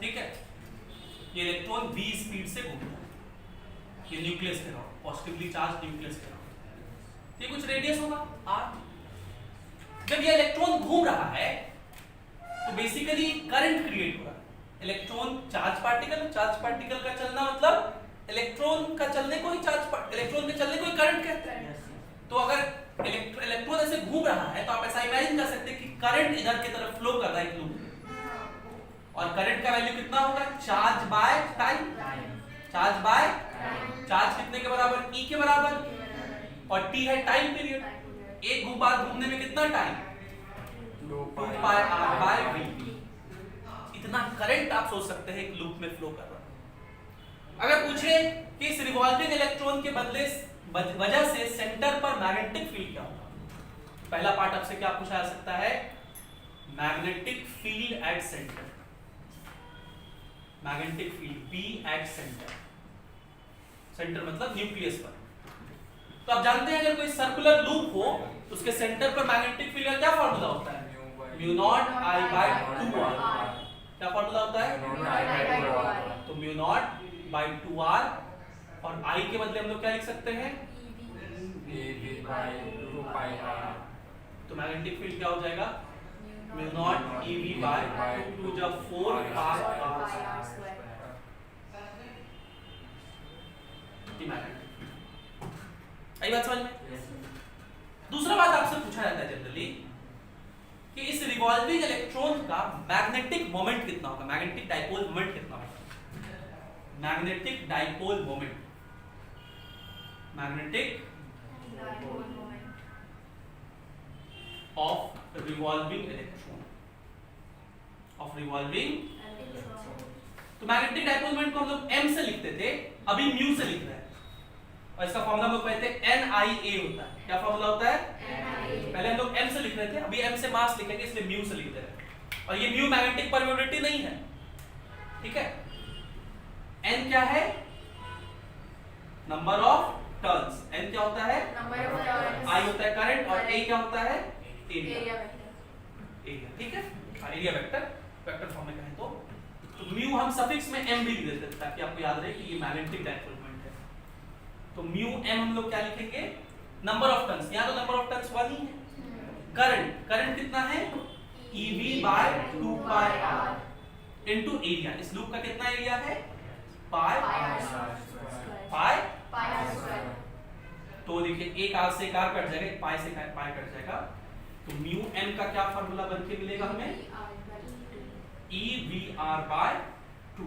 ठीक है। ये इलेक्ट्रॉन v स्पीड से घूमता है, ये न्यूक्लियस के अराउंड, पॉजिटिवली चार्ज न्यूक्लियस के अराउंड, ये कुछ रेडियस होगा r। जब ये इलेक्ट्रॉन घूम रहा है तो बेसिकली करंट क्रिएट हो रहा है। Electron charge particle, charge particle का चलना मतलब इलेक्ट्रॉन का चलने को ही इलेक्ट्रॉन के चलने को ही करंट कहते हैं। तो अगर इलेक्ट्रॉन ऐसे घूम रहा है तो आप ऐसा इमेजिन कर सकते हैं कि करंट इधर की तरफ फ्लो कर रहा है एक लूप में, और करंट का वैल्यू कितना होगा, charge by time, charge by charge कितने के बराबर, E के बराबर, और T है टाइम पीरियड। एक बार घूमने में कितना time, 2 pi r bye v। इतना करंट आप सोच सकते हैं एक लूप में फ्लो कर रहा है। अगर पूछे कि इस रिवॉल्विंग इलेक्ट्रॉन के बदले वजह से सेंटर पर मैग्नेटिक फील्ड क्या होगा, पहला पार्ट आपसे क्या पूछा जा सकता है, magnetic field at centre, magnetic field P at centre, centre मतलब न्यूक्लियस पर। तो आप जानते हैं अगर कोई सर्कुलर लूप हो तो उसके सेंटर पर मैग्नेटिक फील्ड का क्या फार्मूला होता है, mu naught I by 2r। क्या फार्मूला होता है, तो म्यू नॉट by 2r, और I के बदले हम लोग क्या लिख सकते हैं, EV by 2 pi r। तो मैग्नेटिक फील्ड क्या हो जाएगा, म्यू नॉट EV by 2 जब 4 r r आई बात समझ में। दूसरा बात आपसे पूछा जाता है जनरली कि इस रिवॉल्विंग इलेक्ट्रॉन का मैग्नेटिक मोमेंट कितना होगा, मैग्नेटिक डाइपोल मोमेंट कितना होगा, magnetic dipole moment, magnetic of revolving electron, of revolving. तो मैग्नेटिक डाइपोल मोमेंट को हम लोग m से लिखते थे, अभी म्यू से लिख रहे हैं, और इसका फॉर्मूला हम लोग कहते हैं NIA होता है। क्या फॉर्मूला होता है? पहले हम लोग m से लिख रहे थे, अभी m से मास लिखेंगे इसलिए म्यू से लिख दे रहे हैं। और ये म्यू मैग्नेटिक परमिटिविटी नहीं है, ठीक है। n क्या है? Number of turns. n क्या होता है? Number of turns. I होता है करंट और a क्या होता है? Area area, vector. ठीक है। एरिया वेक्टर, वेक्टर फॉर्म में कहें तो म्यू हम सफिक्स में m भी लिख देते हैं ताकि आपको याद रहे कि ये मैग्नेटिक डाइपोल मोमेंट है। तो म्यू m हम लोग क्या लिखेंगे? Number of turns. यहाँ तो नंबर ऑफ टर्न्स 1 ही है। करंट, करंट कितना है? EV by 2 pi r into area. इस लूप का कितना एरिया है? पाई पाई। तो देखिए एक r से एक r कट जाएगा, एक पाई से पाई कट जाएगा। तो म्यू m का क्या फार्मूला बन के मिलेगा हमें? EVR by 2।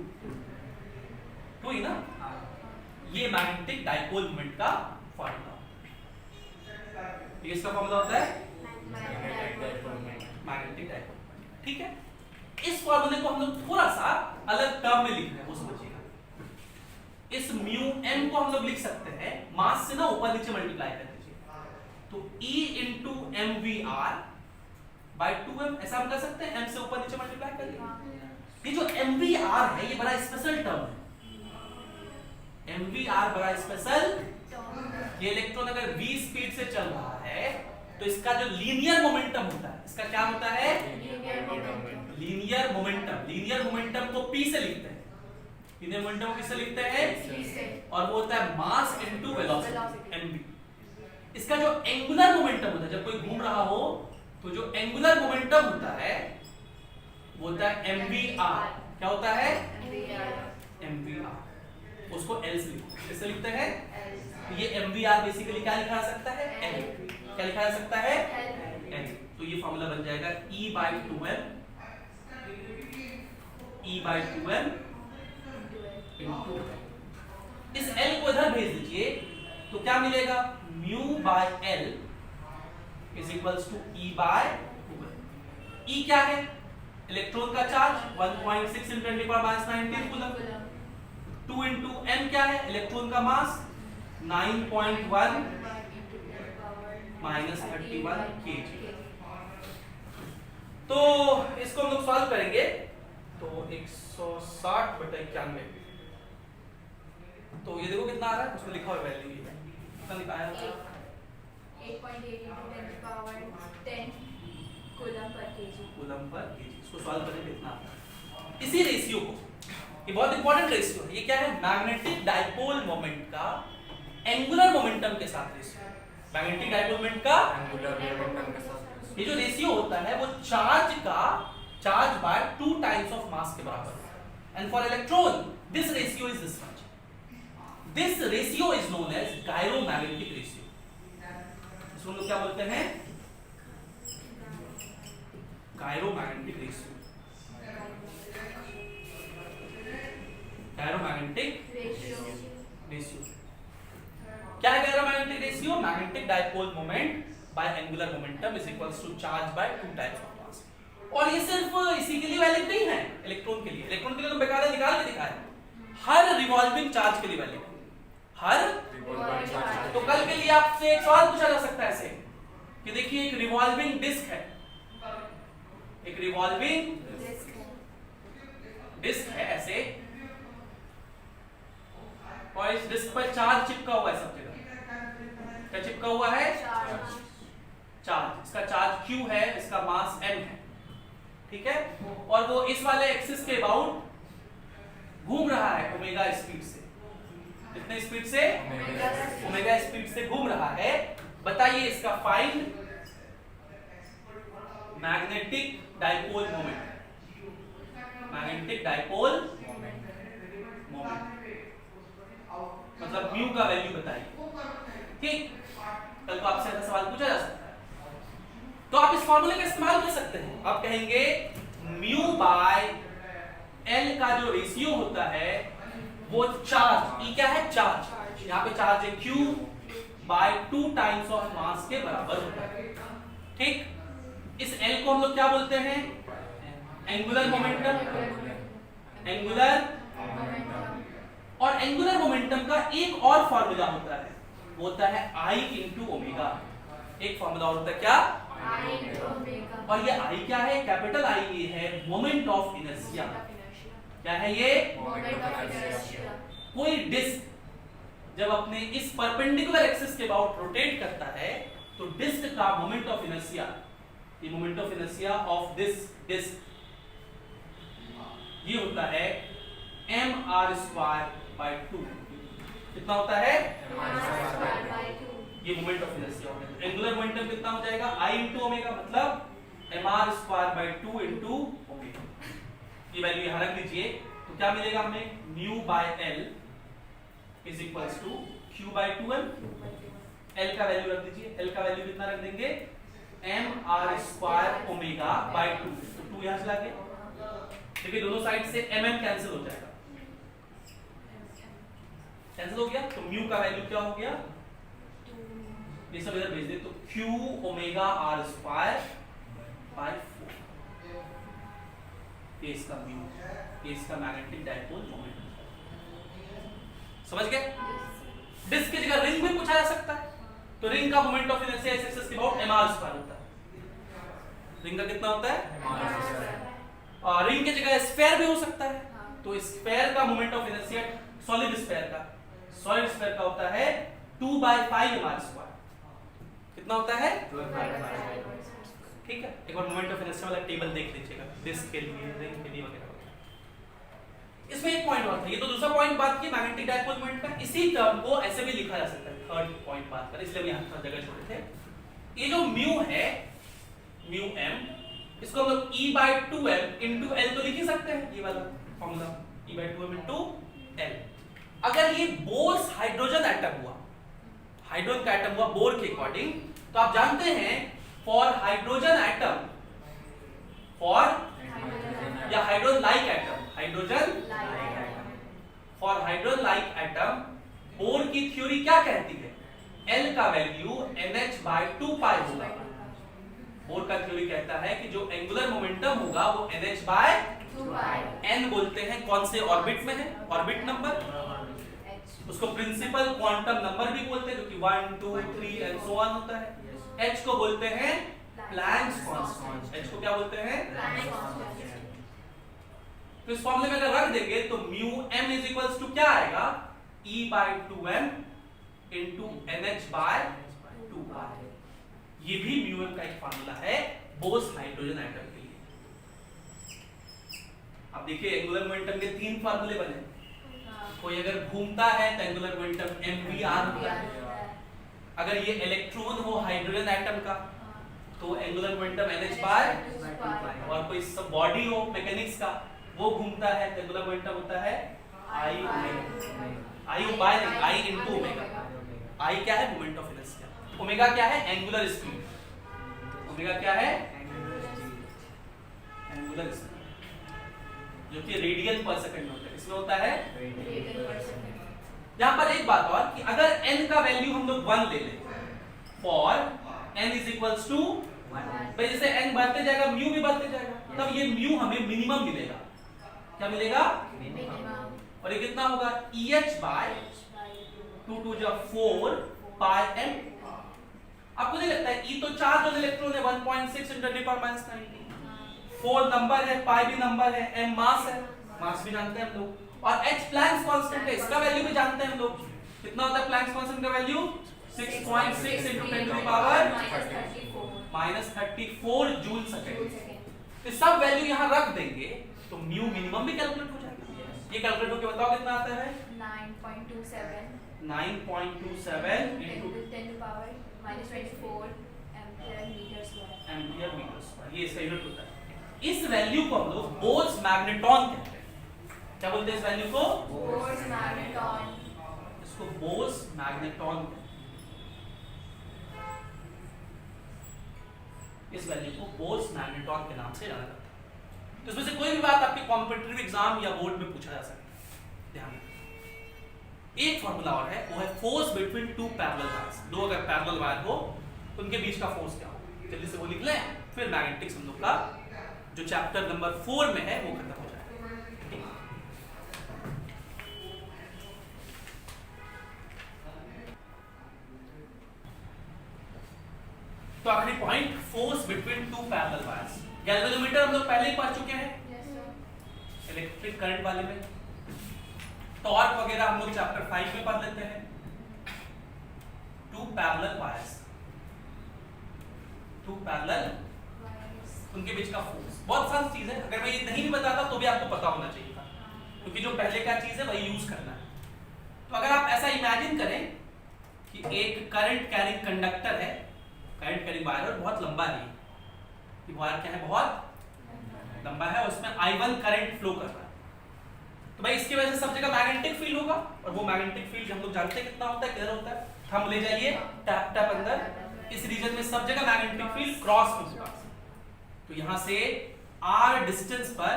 तो ही ना, ये मैग्नेटिक डाइपोल मोमेंट का फार्मूला। इसका फार्मूला होता है मैग्नेटिक डाइपोल मोमेंट, ठीक है। इस फार्मूले को हम लोग थोड़ा सा अलग टर्म में लिख रहे हैं, वो समझिएगा। इस म्यू m को हम लोग लिख सकते हैं, मास से ना ऊपर नीचे मल्टीप्लाई कर दीजिए, तो E into MVR by 2m, ऐसा हम कर सकते हैं। m से ऊपर नीचे मल्टीप्लाई कर दिया। ये जो MVR है ये बड़ा स्पेशल टर्म है। MVR बड़ा स्पेशल, ये इलेक्ट्रॉन अगर v स्पीड से चल रहा है तो इसका जो लीनियर मोमेंटम होता है, इसका क्या होता है? Linear momentum. लीनियर मोमेंटम को p से लिखते हैं। लीनियर मोमेंटम को किससे लिखते हैं? और वो होता है मास इनटू वेलोसिटी, mv। इसका जो एंगुलर मोमेंटम होता है, जब कोई घूम रहा हो तो जो एंगुलर मोमेंटम होता है वो होता है MVR। क्या होता है? MVR। उसको L से किससे लिखते हैं? तो ये MVR बेसिकली क्या लिखा जा सकता है? L। क्या लिखा जा सकता है? L। तो ये फॉर्मूला बन जाएगा E by 2m, E by 2m into इस L को इधर भेज दीजिए तो क्या मिलेगा? Mu by L is equals to E by 2m। E क्या है? इलेक्ट्रॉन का चार्ज 1.6 × 10⁻⁹ कूलम। 2 into m क्या है? इलेक्ट्रॉन का मास 9.1 - 31 kg। तो इसको हम लोग सॉल्व करेंगे तो 160/91। तो ये देखो कितना आ रहा है, उसमें लिखा हुआ वैल्यू ये कितना लिखा है? 8.8 × 10 कूलम पर केजी। इसको सॉल्व करने में कितना आता है? इसी रेशियो को, ये बहुत इंपॉर्टेंट रेशियो है। ये क्या है? मैग्नेटिक डाइपोल मोमेंट का एंगुलर मोमेंटम के साथ रेशियो। मैग्नेटिक डाइपोल मोमेंट का एंगुलर मोमेंटम के साथ ये जो रेशियो होता है वो charge by 2 times of mass के बराबर है। And for electron this ratio is this much. This ratio is known as gyromagnetic ratio. इसको हम लोग क्या बोलते हैं? Gyromagnetic ratio. गायरोमैग्नेटिक रेशियो क्या है? Gyromagnetic ratio magnetic dipole moment by angular momentum is equals to charge by 2 times of mass. और ये सिर्फ इसी के लिए वैलिड नहीं है, इलेक्ट्रॉन के लिए। इलेक्ट्रॉन के लिए तो बेकार निकाल के दिखाया, हर रिवॉल्विंग चार्ज के लिए वैलिड। हर तो कल के लिए आपसे एक सवाल पूछा जा सकता है ऐसे कि देखिए एक रिवॉल्विंग डिस्क है, एक रिवॉल्विंग डिस्क है ऐसे, और इस डिस्क पर चार्ज चिपका हुआ है सब जगह। क्या चिपका हुआ है? चार्ज। इसका चार्ज Q है, इसका मास m है, ठीक है। और वो इस वाले एक्सिस के अबाउट घूम रहा है ओमेगा स्पीड से। कितने स्पीड से? ओमेगा स्पीड से घूम रहा है। बताइए इसका find magnetic dipole moment. Magnetic dipole moment मतलब म्यू का वैल्यू बताइए, ठीक। कल को आपसे ऐसा सवाल पूछा जा सकता है। तो आप इस फॉर्मूले का इस्तेमाल कर सकते हैं। आप कहेंगे म्यू बाय एल का जो रेशियो होता है वो चार्ज, ई क्या है? चार्ज। यहाँ पे चार्ज है Q by 2 times of mass के बराबर होता है, ठीक। इस L को हम लोग क्या बोलते हैं? Angular momentum. एंगुलर और एंगुलर मोमेंटम का एक और फॉर्मूला होता है वो होता है I इंटू ओमेगा। एक फॉर्मूला होता है क्या, I into omega। और ये I क्या है, कैपिटल I ये है मोमेंट ऑफ इनर्शिया। क्या है ये, Moment of inertia। कोई डिस्क जब अपने इस परपेंडिकुलर एक्सिस के अबाउट रोटेट करता है तो डिस्क का मोमेंट ऑफ इनर्शिया, ये moment of inertia of this disc ये होता है mr²/2। कितना होता है, m²/2। ये मोमेंट ऑफ इनर्शिया होता है। एंगुलर मोमेंटम कितना हो जाएगा, I इंटू ओमेगा, मतलब mr²/2 इंटू ओमेगा। ये वैल्यू यहां रख लीजिए तो क्या मिलेगा हमें, μ/L is equals to q/2m। L का वैल्यू रख दीजिए, L का वैल्यू कितना रख देंगे, mr² ओमेगा/2। तो 2 यहां चला गया, देखिए दोनों साइड से mm कैंसिल हो जाएगा, कैंसिल हो गया, तो म्यू का वैल्यू क्या हो गया, ये सब इधर भेज दे तो q ओमेगा r²/4 ये इसका म्यू, ये इसका मैग्नेटिक डायपोल मोमेंट। समझ गए, डिस्क की जगह रिंग भी पूछा जा सकता है, तो रिंग का मोमेंट ऑफ इनर्शिया इस एक्सिस के अबाउट mr² होता है। रिंग का कितना होता है, और रिंग की जगह स्फीयर भी हो सकता है, तो स्फीयर का moment of inertia solid sphere का होता है 2/5 mr²। कितना होता है, ठीक है। एक बार मोमेंट ऑफ इनर्शिया वाला टेबल देख लीजिएगा डिस्क के लिए, रिंग के लिए वगैरह। इसमें एक पॉइंट और था, ये तो दूसरा पॉइंट बात की मैग्नेटिक डायपोल मोमेंट का। इसी टर्म को ऐसे भी लिखा जा सकता है, थर्ड पॉइंट बात कर, इसलिए हम यहां थोड़ा जगह छोड़े थे। ये जो म्यू है, म्यू m, इसको हम लोग E/2m इंटू L तो लिख ही सकते हैं, ये वाला फॉर्मूला E/2m इंटू L। अगर ये बोर्स हाइड्रोजन एटम हुआ, हाइड्रोजन का एटम हुआ बोर के अकॉर्डिंग, तो आप जानते हैं फॉर हाइड्रोजन एटम, फॉर या hydrogen like atom, hydrogen for hydrogen like atom bore की थ्योरी क्या कहती है, L का वैल्यू NH/2π होगा। बोर का थ्योरी कहता है कि जो एंगुलर मोमेंटम होगा वो NH/2π, n बोलते हैं कौन से ऑर्बिट में है, ऑर्बिट नंबर, उसको प्रिंसिपल क्वांटम नंबर भी बोलते हैं, जो कि 1 2 3 एंड सो ऑन होता है। h को बोलते हैं प्लैंक्स कांस्टेंट, h को क्या बोलते हैं, तो इस फॉर्मूले में अगर रख देंगे तो mu m is equals to क्या आएगा, E/2m इंटू NH/2π। ये भी म्यू m का एक फॉर्मूला है बोस हाइड्रोजन एटम के लिए। अब देखिए एंगुलर मोमेंटम के 3 फॉर्मूले बने, कोई अगर घूमता है तो एंगुलर मोमेंटम mvr होता है, अगर ये इलेक्ट्रॉन हो हाइड्रोजन एटम का तो एंगुलर मोमेंटम NH/2π, और कोई सब बॉडी हो मैकेनिक्स का वो घूमता है तो एंगुलर मोमेंटम होता है I इंटू ओमेगा। I क्या है, मोमेंट ऑफ इनर्शिया, ओमेगा क्या है, एंगुलर स्पीड, ओमेगा क्या है, एंगुलर स्पीड, जो कि रेडियन पर सेकंड होता है, इसमें होता है। यहां पर एक बात और कि अगर n का वैल्यू हम लोग 1 ले लें, for n is equals to 1, भाई जैसे n बढ़ते जाएगा म्यू भी बढ़ते जाएगा, तब ये म्यू हमें मिनिमम मिलेगा। क्या मिलेगा, और ये कितना होगा, EH/2 2 4 πm। आपको नहीं लगता है E तो चार्ज और इलेक्ट्रॉन है 1.6 × 10⁻⁹, 4 नंबर है, पाई भी नंबर है, m मास है, मास भी जानते हैं हम लोग, और h प्लैंक्स कांस्टेंट है, इसका वैल्यू भी जानते हैं हम लोग। कितना होता है प्लैंक्स कांस्टेंट का वैल्यू, 6.6 × 10⁻⁻34 जूल सेकंड। इस सब वैल्यू यहां रख देंगे तो म्यू मिनिमम भी कैलकुलेट हो जाएगा। ये कैलकुलेट होके बताओ कितना आता है, 9.27 into 10⁻⁻24 एम्पियर मीटर स्क्वायर, ये इसका यूनिट होता है। इस वैल्यू को हम लोग बोर्स मैग्नेटॉन कहते हैं। क्या बोलते हैं इस वैल्यू को, बोर्स मैग्नेटॉन। इसको बोर्स मैग्नेटॉन कहते हैं। इस वैल्यू को बोर्स मैग्नेटॉन के नाम से जाना जाता है। तो इसमें से कोई भी बात आपके कॉम्पिटिटिव एग्जाम या बोर्ड में पूछा जा सकता है, ध्यान रखें। एक फॉर्मूला और है, वो है force between two parallel wires. दो अगर पैरेलल वायर हो उनके बीच का फोर्स क्या हो, जल्दी से वो लिख लें, फिर मैग्नेटिक्स हम लोग का जो चैप्टर नंबर 4 में है वो खत्म हो जाएगा। तो आखिरी point, force between two parallel wires. Galvanometer हम लोग पहले ही पढ़ चुके हैं Yes, sir. इलेक्ट्रिक करंट वाले में। टॉर्क वगैरह हम लोग चैप्टर 5 में पढ़ लेते हैं। Two parallel wires, two parallel, Wires. उनके बीच का फोर्स, बहुत आसान चीज है। अगर मैं ये नहीं भी बताता तो भी आपको पता होना चाहिए था, क्योंकि जो पहले का चीज है वही यूज करना है। तो अगर आप ऐसा इमेजिन करें कि एक करंट कैरिंग कंडक्टर है, करंट कैरिंग वायर, और बहुत लंबा है ये वायर, क्या है, बहुत लंबा है, और उसमें I1 करंट फ्लो कर रहा है। तो भाई इसकी वजह से सब जगह मैग्नेटिक फील्ड होगा, और वो मैग्नेटिक फील्ड हम लोग जानते हैं कितना होता है, किधर होता है, थंब ले जाइए, टैप टैप अंदर, इस रीजन में सब जगह मैग्नेटिक फील्ड क्रॉस में होगा। तो यहां से r डिस्टेंस पर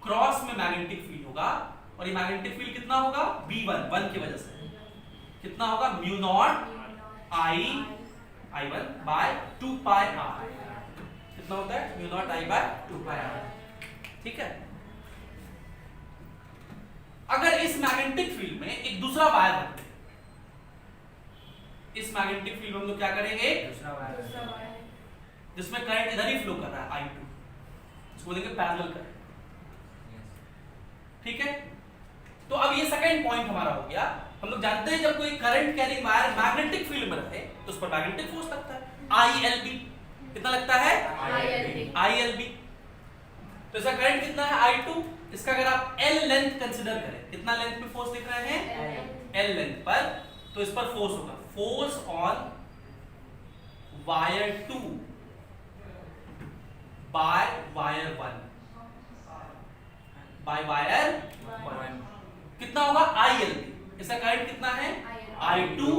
क्रॉस में मैग्नेटिक फील्ड होगा, और ये मैग्नेटिक फील्ड कितना होगा, V1, 1 की वजह से कितना होगा, mu naught I1 by 2 pi r। कितना होता है, mu naught I by 2 pi r। ठीक है। अगर इस मैग्नेटिक फील्ड में एक दूसरा वायर रखते हैं, इस मैग्नेटिक फील्ड में हम लोग क्या करेंगे, दूसरा दूसरा वायर wire. जिसमें करंट इधर ही फ्लो कर रहा है I2, इसको बोलेंगे पैरेलल करंट। ठीक है। तो अब ये सेकंड पॉइंट हमारा हो गया। हम लोग जानते हैं जब कोई current carrying wire magnetic field में रहे तो उस पर मैग्नेटिक फोर्स लगता है, ILB। कितना लगता है, ILB। तो इसका करंट कितना है, I2। इसका अगर आप L लेंथ कंसीडर करें, कितना लेंथ पे फोर्स लिख रहे हैं, L लेंथ पर, तो इस पर फोर्स होगा, force on wire 2 by wire 1 by wire 1 कितना होगा, ILB। इसका करंट कितना है, I2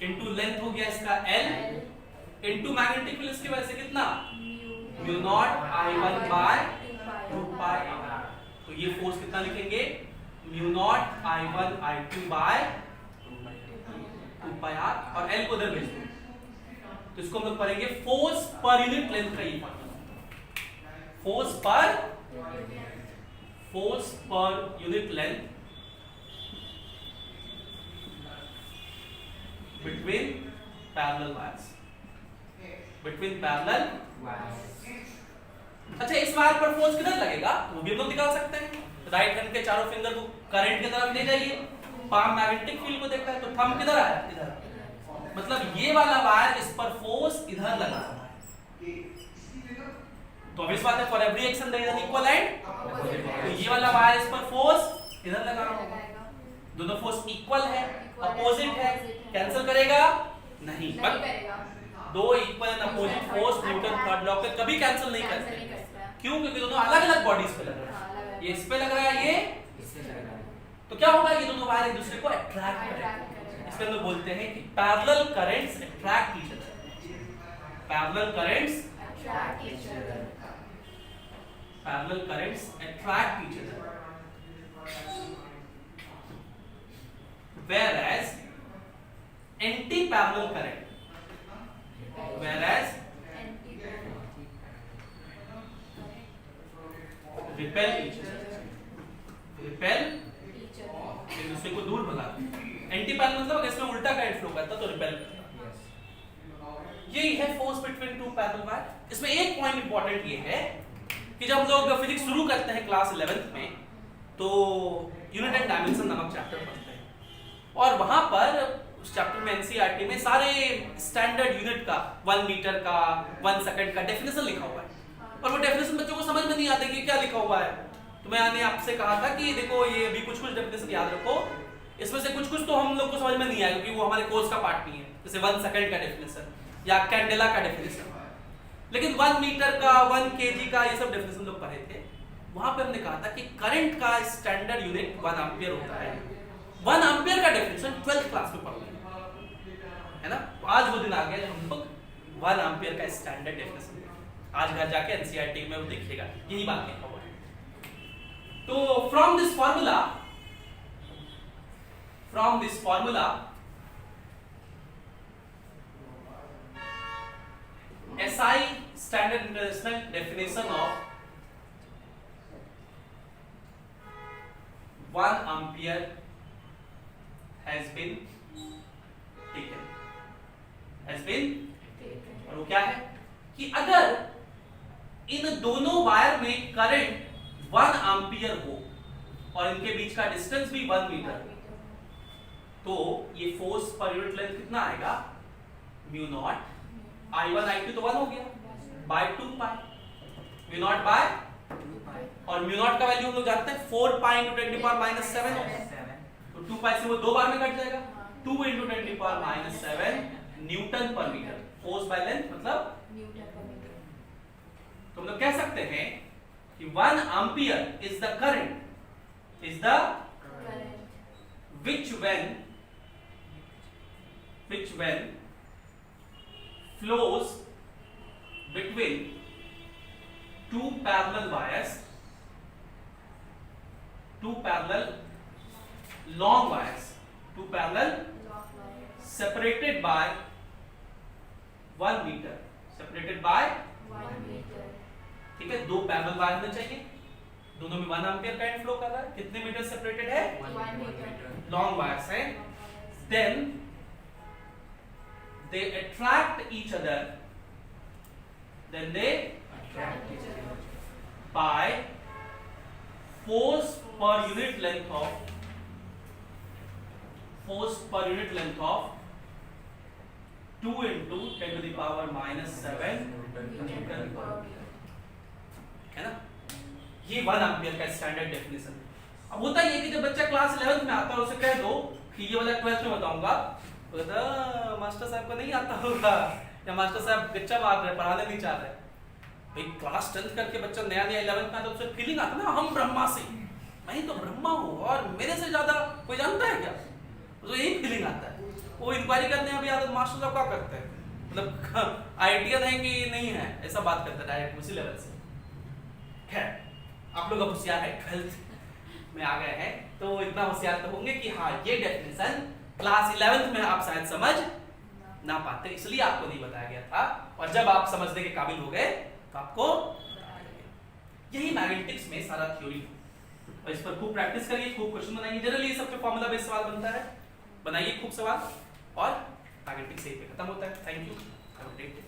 इंटू लेंथ हो गया इसका L इंटू मैग्नेटिक फील्ड, इसकी वजह से कितना, mu naught I1 by 2 pi r। तो ये फोर्स कितना लिखेंगे, mu naught I1 I2 by 2 pi r, और L को उधर भेज दो। तो इसको हम लोग पढ़ेंगे फोर्स पर यूनिट लेंथ का ये formula, force per unit length between parallel wires, between parallel. अच्छा, इस वायर पर फोर्स किधर लगेगा वो भी हम लोग निकाल सकते हैं। राइट हैंड के चारों फिंगर को करंट की तरफ ले जाइए, पाम मैग्नेटिक फील्ड को देखता है, तो थंब किधर आया, इधर। मतलब ये वाला वायर, इस पर फोर्स इधर लगा हुआ है। तो अब इस बात है, for every action there is an equal and, तो ये वाला वायर, इस पर फोर्स इधर लगा हुआ है। दोनों फोर्स इक्वल है, अपोजिट है, कैंसिल करेगा नहीं, दो equal and opposite force Newton third law पे कभी कैंसिल नहीं करते। क्यों, क्योंकि दोनों अलग अलग बॉडीज पे लग रहा है, ये इस पे लग रहा है, ये इससे लग रहा है। तो क्या होगा, ये दोनों वायर एक दूसरे को अट्रैक्ट करेंगे। इसके हम लोग बोलते हैं कि parallel currents attract each other, parallel currents parallel currents attract each other, whereas anti-parallel current, whereas repel each other, repel एक दूसरे को दूर भगाते हैं। एंटी पैरेलल मतलब अगर इसमें उल्टा करंट फ्लो करता तो रिपेल करता। यही है force between two parallel wire. इसमें एक पॉइंट इंपॉर्टेंट ये है कि जब हम लोग फिजिक्स शुरू करते हैं क्लास 11th में, तो यूनिट एंड डायमेंशन नामक चैप्टर पढ़ते हैं, और वहां पर उस चैप्टर में एनसीईआरटी में सारे स्टैंडर्ड यूनिट का, 1 मीटर का, 1 सेकंड का डेफिनेशन लिखा हुआ है, और वो डेफिनेशन बच्चों को समझ में नहीं आते कि क्या लिखा हुआ है। तो मैंने आपसे कहा था कि देखो ये अभी कुछ कुछ डेफिनेशन याद रखो, इसमें से कुछ कुछ तो हम लोग को समझ में नहीं आएगा क्योंकि वो हमारे कोर्स का पार्ट नहीं है, जैसे 1 सेकंड का डेफिनेशन या कैंडेला का डेफिनेशन, लेकिन 1 मीटर का, 1 केजी का, ये सब डेफिनेशन लोग पढ़े थे। वहां पे हमने कहा था कि करंट का स्टैंडर्ड यूनिट 1 एम्पियर होता है। 1 एम्पियर का डेफिनेशन 12th क्लास में पढ़ है ना। तो आज वो दिन आ गया जब हम लोग 1 एम्पियर का स्टैंडर्ड डेफिनेशन, आज घर जाके एनसीईआरटी में वो देखिएगा, यही बात लिखा हुआ है। तो from this formula SI standard international definition of 1 ampere has been taken, कि अगर इन दोनों वायर में करंट 1 एम्पियर हो और इनके बीच का डिस्टेंस भी 1 मीटर, तो ये फोर्स पर यूनिट लेंथ कितना आएगा, म्यू नॉट I1 I2 तो 1 हो गया बाय 2 पाई, म्यू नॉट बाय, और म्यू नॉट का वैल्यू हम लोग जानते हैं 4 पाई into 10 to the power -7 होगा, तो 2 पाई से वो दो बार में कट जाएगा, 2 into 10 to the power -7 Newton पर मीटर, फोर्स बाय लेंथ मतलब न्यूटन पर मीटर। तो हम लोग कह सकते हैं कि 1 ampere is the current, is the current which when flows between two parallel wires, two parallel long wires, two parallel long wire separated by 1 meter, separated by, 1 metre. ठीक है, दो पैरेलल वायर होने चाहिए, दोनों में 1 एम्पियर करंट फ्लो कर रहा है, कितने मीटर सेपरेटेड है, 1 मीटर। लॉन्ग वायर्स हैं, then they attract each other, then they by force per unit length of 2 into 10 to the power -7 Newton पर, है ना, ये 1 एम्पियर का स्टैंडर्ड डेफिनेशन है। अब होता ये कि जब बच्चा क्लास 11th में आता है उसे कह दो कि ये वाला 12th में बताऊंगा, तो कहता मास्टर साहब को नहीं आता होगा, या मास्टर साहब गच्चा मार रहे, पढ़ाने नहीं चाह रहे। भाई क्लास 10th करके बच्चा नया 11th में आता है, उसे फीलिंग आता ना, हम ब्रह्मा से, मैं तो ब्रह्मा हूँ और मेरे से ज्यादा कोई जानता है क्या, तो यही फीलिंग आता है। वो इंक्वायरी करने अभी आदत मास्टर साहब क्या करते हैं, मतलब आइडिया है कि नहीं है, ऐसा बात करता है डायरेक्ट उसी लेवल से। खैर आप लोग अब होशियार है, 12th में आ गए हैं, तो इतना होशियार तो होंगे कि हाँ ये डेफिनेशन क्लास 11th में आप शायद समझ ना पाते, इसलिए आपको नहीं बताया गया था, और जब आप समझने के काबिल हो गए तो आपको बताया गया। यही मैग्नेटिक्स में सारा थ्योरी है, और इस पर खूब प्रैक्टिस करिए, खूब क्वेश्चन बनाइए, जनरली ये सब पे फॉर्मूला बेस्ड सवाल बनता है, बनाइए खूब सवाल, और मैग्नेटिक्स यही पे खत्म होता है। Thank you, have a great day.